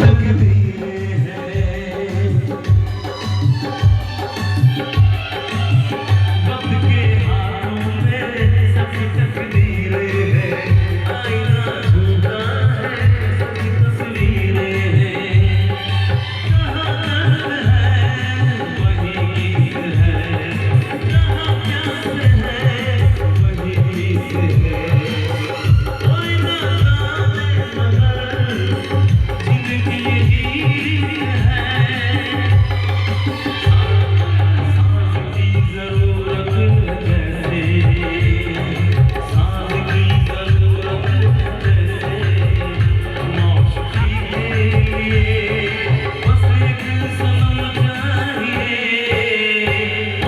तकदीरें हैं, वक्त के हाथों में सभी तकदीरें हैं, आईना झूठा है सभी तस्वीरें हैं, कहाँ दर्द है वही गीत है, कहाँ प्यास है वही गीत है, कोई ना जाने मगर जिंदगी यही है, सांस की जरूरत जैसे, सांस की जरूरत जैसे, मौसी के लिए बस एक सनम चाहिए,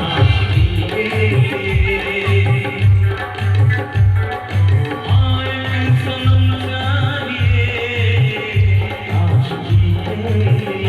आशिकी के लिए हाँ एक सनम चाहिए, आशिकी के लिए।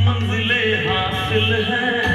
मंजिलें हासिल है